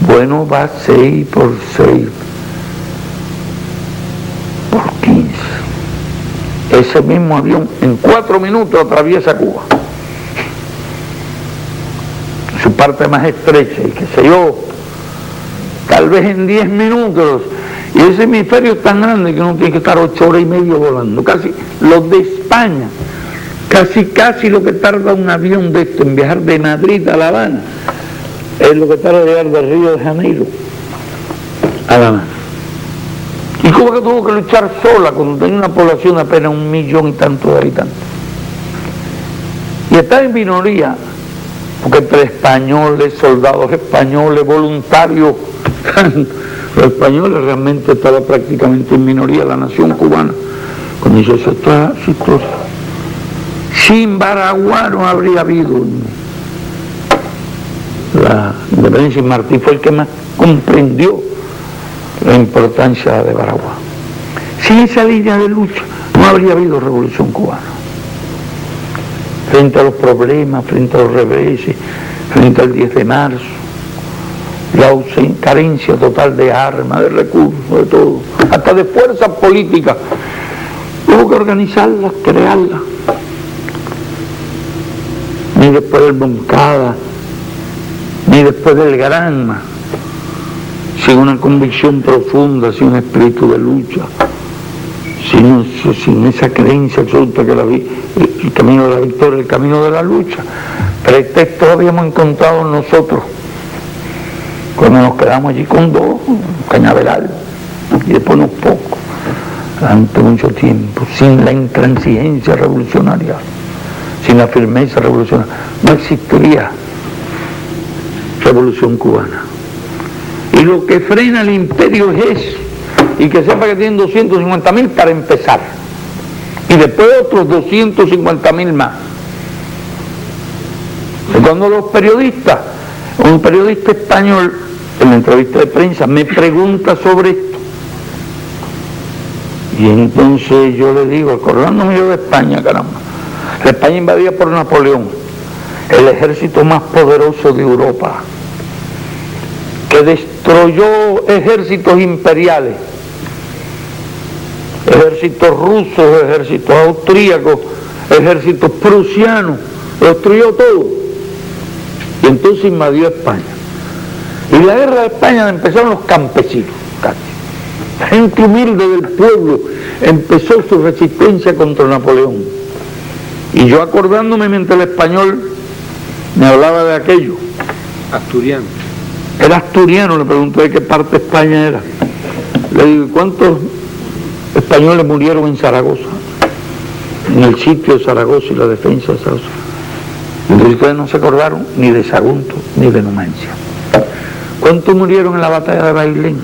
Bueno, va 6 por 6 por 15. Ese mismo avión en 4 minutos atraviesa Cuba, su parte más estrecha, y qué sé yo, tal vez en 10 minutos. Y ese hemisferio es tan grande que uno tiene que estar 8 horas y media volando. Casi los de España, casi lo que tarda un avión de esto en viajar de Madrid a La Habana, es lo que tarda en llegar de Río de Janeiro a La Habana. Y Cuba que tuvo que luchar sola cuando tenía una población de apenas 1 millón y tanto de habitantes. Y está en minoría, porque entre españoles, soldados españoles, voluntarios, los españoles realmente estaba prácticamente en minoría la nación cubana. Cuando hizo eso, toda su historia. Sin Baraguá no habría habido la independencia, y Martí fue el que más comprendió la importancia de Baraguá. Sin esa línea de lucha no habría habido revolución cubana. Frente a los problemas, frente a los reveses, frente al 10 de marzo, la carencia total de armas, de recursos, de todo, hasta de fuerzas políticas, hubo que organizarlas, crearlas. Ni después del Moncada, ni después del Granma, sin una convicción profunda, sin un espíritu de lucha, sin esa creencia absoluta que el camino de la victoria, el camino de la lucha. Pretextos habíamos encontrado nosotros cuando nos quedamos allí con 2, cañaveral, y después unos pocos, durante mucho tiempo, sin la intransigencia revolucionaria, sin la firmeza revolucionaria, no existiría revolución cubana. Y lo que frena el imperio es eso, y que sepa que tienen 250.000 para empezar, y después otros 250.000 más. Y cuando los periodistas, un periodista español en la entrevista de prensa me pregunta sobre esto, y entonces yo le digo, acordándome yo de España, caramba, la España invadida por Napoleón, el ejército más poderoso de Europa, que destruyó ejércitos imperiales, ejércitos rusos, ejércitos austríacos, ejércitos prusianos, lo destruyó todo, y entonces invadió España. Y la guerra de España empezaron los campesinos, la gente humilde del pueblo empezó su resistencia contra Napoleón. Y yo acordándome mientras el español me hablaba de aquello. Asturiano. Era asturiano, le pregunté de qué parte de España era. Le digo, ¿cuántos españoles murieron en Zaragoza? En el sitio de Zaragoza y la defensa de Zaragoza. Entonces ustedes no se acordaron ni de Sagunto ni de Numancia. ¿Cuántos murieron en la batalla de Bailén?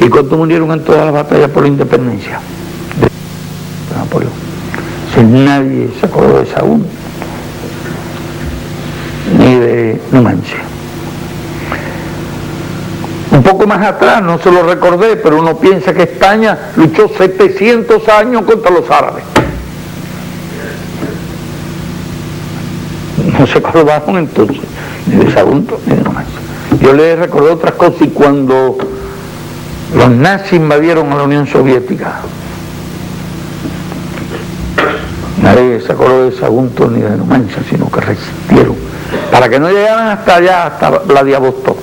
¿Y cuántos murieron en todas las batallas por la independencia de Napoleón? Si nadie se acordó de Sagunto ni de Numancia. Un poco más atrás, no se lo recordé, pero uno piensa que España luchó 700 años contra los árabes. No se acordaron entonces ni de Sagunto ni de Numancia. Yo les recordé otras cosas, y cuando los nazis invadieron a la Unión Soviética, nadie se acordó de Sagunto ni de Numancia, sino que resistieron para que no llegaran hasta allá, hasta Vladivostok,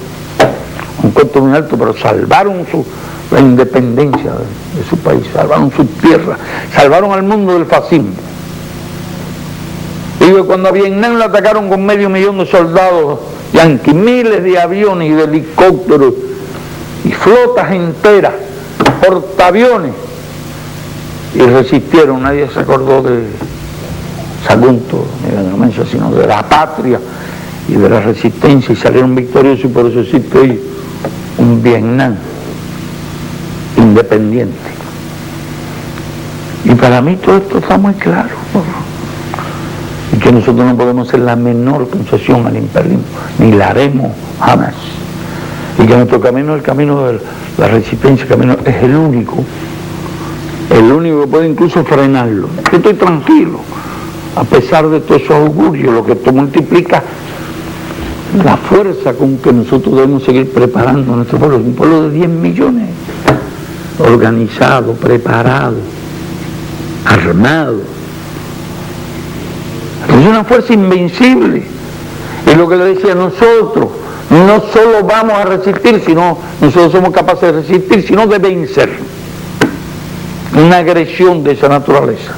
un costo muy alto, pero salvaron la independencia de su país, salvaron su tierra, salvaron al mundo del fascismo. Digo, cuando a Vietnam la atacaron con 500.000 de soldados yanquis, miles de aviones y de helicópteros y flotas enteras, portaaviones, y resistieron. Nadie se acordó de Sagunto ni de Numancia, sino de la patria y de la resistencia, y salieron victoriosos, y por eso existe hoy un Vietnam independiente. Y para mí todo esto está muy claro, y que nosotros no podemos hacer la menor concesión al imperialismo, ni la haremos jamás, y que nuestro camino es el camino de la resistencia, el camino es el único que puede incluso frenarlo. Yo estoy tranquilo, a pesar de todos esos augurios. Lo que esto multiplica la fuerza con que nosotros debemos seguir preparando a nuestro pueblo, un pueblo de 10 millones, organizado, preparado, armado. Es una fuerza invencible. Y lo que le decía, nosotros no solo vamos a resistir, sino nosotros somos capaces de resistir, sino de vencer una agresión de esa naturaleza.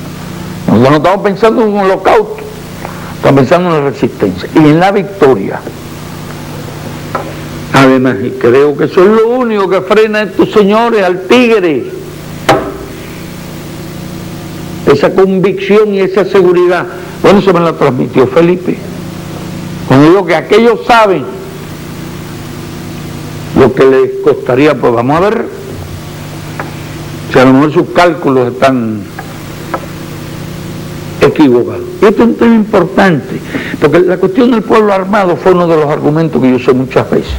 Nosotros no estamos pensando en un holocausto, estamos pensando en la resistencia y en la victoria. Además, y creo que eso es lo único que frena a estos señores, al tigre, esa convicción y esa seguridad. Bueno, eso me la transmitió Felipe. Cuando digo que aquellos saben lo que les costaría, pues vamos a ver si a lo mejor sus cálculos están equivocados. Y esto es un tema importante, porque la cuestión del pueblo armado fue uno de los argumentos que yo usé muchas veces.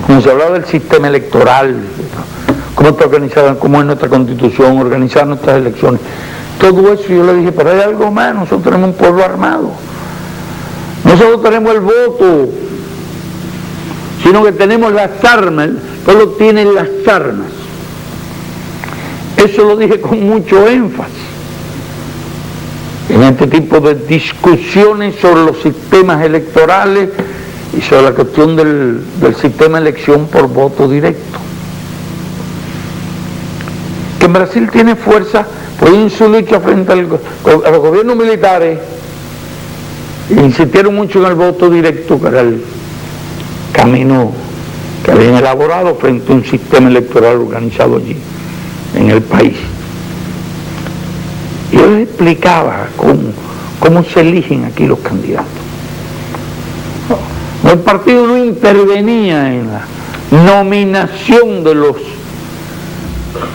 Cuando se hablaba del sistema electoral, cómo está organizada, cómo es nuestra constitución, organizar nuestras elecciones, todo eso yo le dije, pero hay algo más, nosotros tenemos un pueblo armado. Nosotros tenemos el voto, sino que tenemos las armas, el pueblo tiene las armas. Eso lo dije con mucho énfasis en este tipo de discusiones sobre los sistemas electorales y sobre la cuestión del sistema de elección por voto directo. Que en Brasil tiene fuerza, pues en su lucha frente a los gobiernos militares, insistieron mucho en el voto directo, que era el camino que habían elaborado frente a un sistema electoral organizado allí, en el país. Y yo les explicaba cómo se eligen aquí los candidatos. El partido no intervenía en la nominación de los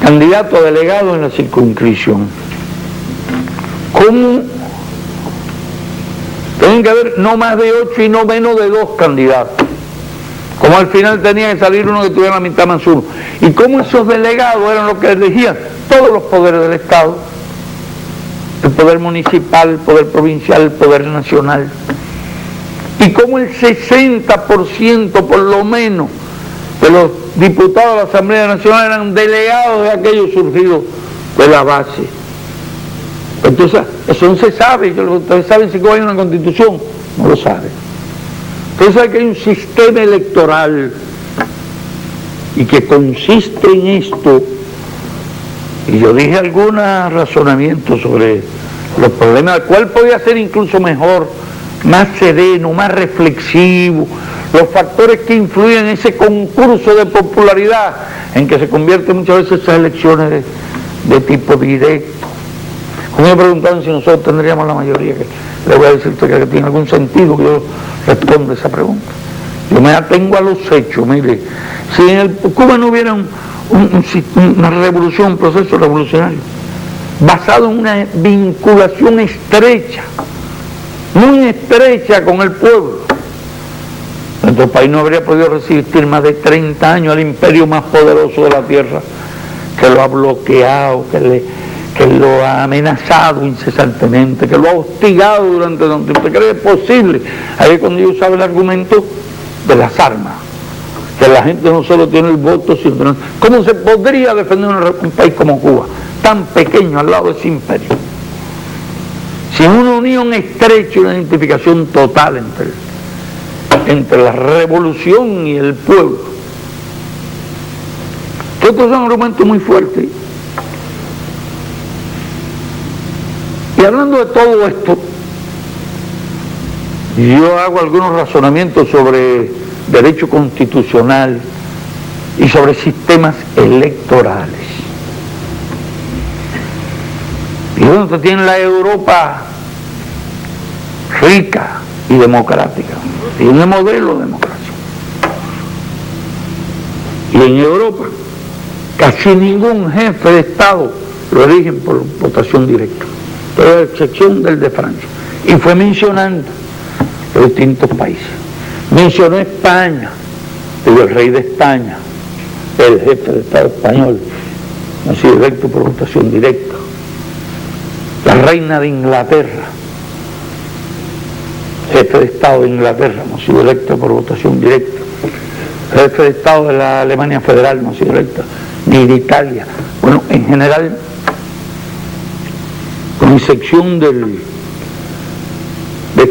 candidatos delegados en la circunscripción. ¿Cómo? Tienen que haber no más de 8 y no menos de 2 candidatos. Como al final tenía que salir uno que tuviera la mitad más uno. Y cómo esos delegados eran los que elegían todos los poderes del Estado. El poder municipal, el poder provincial, el poder nacional. Y cómo el 60% por lo menos de los diputados de la Asamblea Nacional eran delegados de aquellos surgidos de la base. Entonces, eso no se sabe. Ustedes saben si hay una constitución, no lo saben. Entonces hay que hay un sistema electoral y que consiste en esto. Y yo dije algunos razonamientos sobre los problemas, cuál podía ser incluso mejor, más sereno, más reflexivo, los factores que influyen en ese concurso de popularidad en que se convierten muchas veces esas elecciones de tipo directo. Como me preguntaban si nosotros tendríamos la mayoría, que le voy a decir que tiene algún sentido que yo responda esa pregunta. Yo me atengo a los hechos. Mire, si en Cuba no hubiera una revolución, un proceso revolucionario, basado en una vinculación estrecha, muy estrecha con el pueblo, nuestro país no habría podido resistir más de 30 años al imperio más poderoso de la tierra, que lo ha bloqueado, que lo ha amenazado incesantemente, que lo ha hostigado durante tanto tiempo. ¿Usted cree que es posible? Ahí es cuando yo usaba el argumento de las armas, que la gente no solo tiene el voto, sino ¿cómo se podría defender un país como Cuba, tan pequeño al lado de ese imperio, sin una unión estrecha y una identificación total entre la revolución y el pueblo? Estos son argumentos muy fuertes. Y hablando de todo esto, yo hago algunos razonamientos sobre derecho constitucional y sobre sistemas electorales. Y bueno, usted tiene la Europa rica y democrática, tiene un modelo de democracia. Y en Europa casi ningún jefe de Estado lo eligen por votación directa, a excepción del de Francia. Y fue mencionando los distintos países. Mencionó España, el rey de España, el jefe de Estado español, ha sido electo por votación directa. La reina de Inglaterra, jefe de Estado de Inglaterra no ha sido electo por votación directa, el jefe de Estado de la Alemania Federal no ha sido electo, ni de Italia. Bueno, en general, con excepción de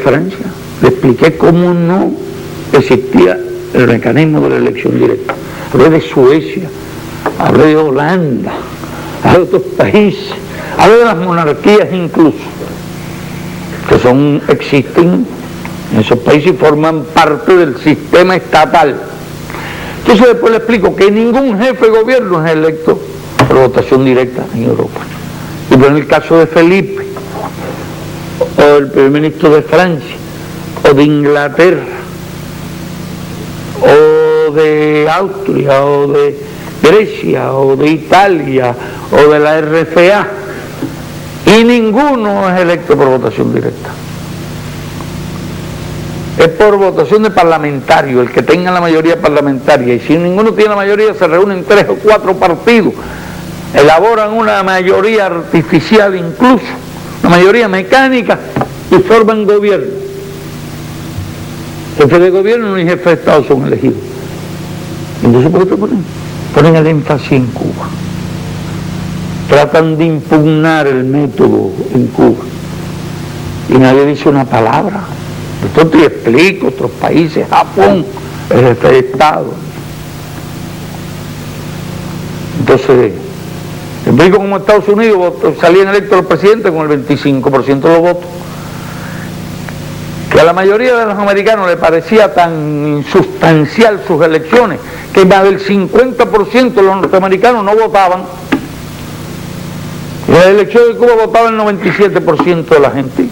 Francia, le expliqué cómo no existía el mecanismo de la elección directa. Hablé de Suecia, hablé de Holanda, hablé de otros países, hablé de las monarquías incluso, que existen en esos países y forman parte del sistema estatal. Entonces después le explico que ningún jefe de gobierno es electo por votación directa en Europa. Y por el caso de Felipe, o el primer ministro de Francia, o de Inglaterra, o de Austria, o de Grecia, o de Italia, o de la RFA, y ninguno es electo por votación directa. Es por votación de parlamentario, el que tenga la mayoría parlamentaria, y si ninguno tiene la mayoría se reúnen 3 o 4 partidos, elaboran una mayoría artificial incluso, una mayoría mecánica, y forman gobierno. Jefe de gobierno y jefe de Estado son elegidos. Entonces, ¿por qué ponen el énfasis en Cuba? Tratan de impugnar el método en Cuba y nadie dice una palabra. Esto te explico, otros países, Japón, el jefe de Estado. Entonces, te explico como Estados Unidos salían electos los presidentes con el 25% de los votos, que a la mayoría de los americanos le parecía tan insustancial sus elecciones que más del 50% de los norteamericanos no votaban. En la elección de Cuba votaba el 97% de la gente.